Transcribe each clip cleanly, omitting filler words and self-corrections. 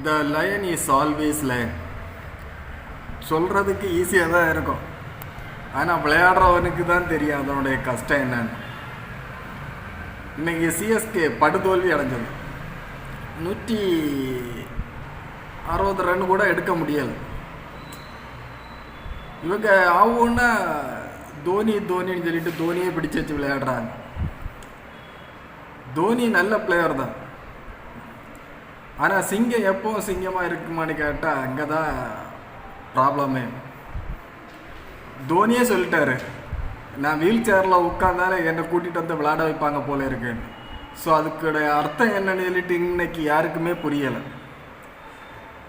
The lion is always lion. சொல்கிறதுக்கு ஈஸியாக தான் இருக்கும், ஆனால் விளையாடுறவனுக்கு தான் தெரியும் அதனுடைய கஷ்டம் என்னன்னு. இன்னைக்கு சிஎஸ்கே படுதோல்வி அடைஞ்சது. 160 ரன் கூட எடுக்க முடியலை. இவங்க ஆகும்னா தோனின்னு சொல்லிட்டு தோனியே பிடிச்சு வச்சு விளையாடுறாங்க. தோனி நல்ல பிளேயர் தான், ஆனால் சிங்கம் எப்பவும் சிங்கமாக இருக்குமான்னு கேட்டால் அங்கே தான் ப்ராப்ளமே. தோனியே சொல்லிட்டாரு, நான் வீல் சேரில் உட்காந்தாலே என்னை கூட்டிகிட்டு வந்து விளையாட வைப்பாங்க போல இருக்குன்னு. ஸோ அதுக்குடைய அர்த்தம் என்னன்னு சொல்லிட்டு இன்னைக்கு யாருக்குமே புரியலை.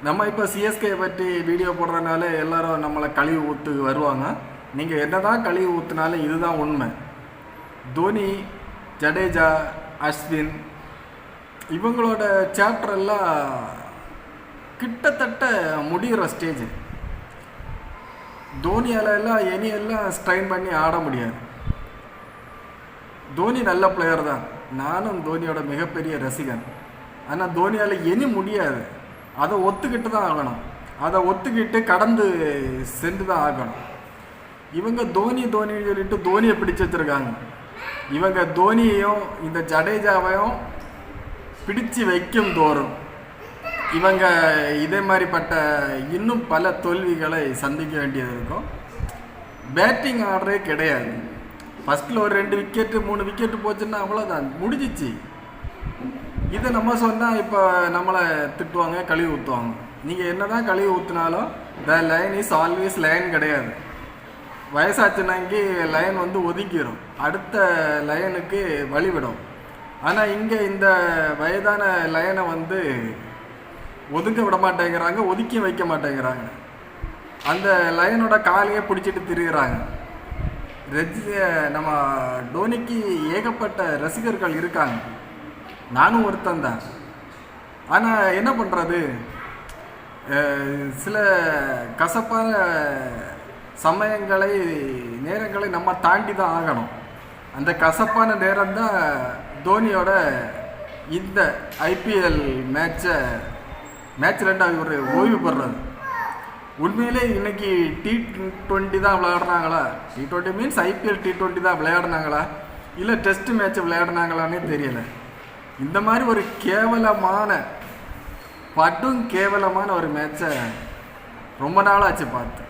நம்ம இப்போ சிஎஸ்கே பற்றி வீடியோ போடுறதுனால எல்லாரும் நம்மளை கழுவி ஊற்று வருவாங்க. நீங்கள் என்ன தான் கழுவி ஊற்றுனாலும் இதுதான் உண்மை. தோனி, ஜடேஜா, அஸ்வின் இவங்களோட சாப்டர் எல்லாம் கிட்டத்தட்ட முடிகிற ஸ்டேஜ். தோனியால் எல்லாம் இனியெல்லாம் ஸ்ட்ரைன் பண்ணி ஆட முடியாது. தோனி நல்ல பிளேயர் தான், நானும் தோனியோட மிகப்பெரிய ரசிகன். ஆனால் தோனியால் இனி முடியாது, அதை ஒத்துக்கிட்டு தான் ஆகணும். அதை ஒத்துக்கிட்டு கடந்து சென்று தான் ஆகணும். இவங்க தோனின்னு சொல்லிட்டு தோனியை பிடிச்சு வச்சுருக்காங்க. இவங்க தோனியையும் இந்த ஜடேஜாவையும் பிடிச்சு வைக்கும் தோறும் இவங்க இதே மாதிரிப்பட்ட இன்னும் பல தோல்விகளை சந்திக்க வேண்டியது இருக்கும். பேட்டிங் ஆடுறதே கிடையாது. ஃபஸ்ட்டில் ஒரு 2 விக்கெட்டு 3 விக்கெட்டு போச்சுன்னா அவ்வளோதான், முடிஞ்சிச்சு. இதை நம்ம சொன்னால் இப்போ நம்மளை திட்டுவாங்க, கழுவி ஊற்றுவாங்க. நீங்கள் என்ன தான் கழுவி ஊற்றினாலும் the line is always line கிடையாது. வயசாச்சுனாக்கி லைன் வந்து ஒதுக்கிடும், அடுத்த லைனுக்கு வழிவிடும். ஆனால் இங்கே இந்த வயதான லைனை வந்து ஒதுங்க விட மாட்டேங்கிறாங்க, ஒதுக்கி வைக்க மாட்டேங்கிறாங்க. அந்த லைனோட காலையே பிடிச்சிட்டு திரிகிறாங்க. நம்ம டோனிக்கு ஏகப்பட்ட ரசிகர்கள் இருக்காங்க, நானும் ஒருத்தன் தான். ஆனால் என்ன பண்ணுறது, சில கசப்பான நேரங்களை நம்ம தாண்டி தான் ஆகணும். அந்த கசப்பான நேரம் தான் தோனியோட இந்த ஐபிஎல் மேட்ச் 2 ஒரு ஓய்வு பெறுறது. உண்மையிலே இன்னைக்கு T20 தான் விளையாடுறாங்களா, T20 மீன்ஸ் ஐபிஎல் T20 தான் விளையாடுனாங்களா, இல்லை டெஸ்ட் மேட்ச் விளையாடுனாங்களான்னே தெரியல. இந்த மாதிரி ஒரு கேவலமான ஒரு மேட்சை ரொம்ப நாளாச்சு பார்த்து.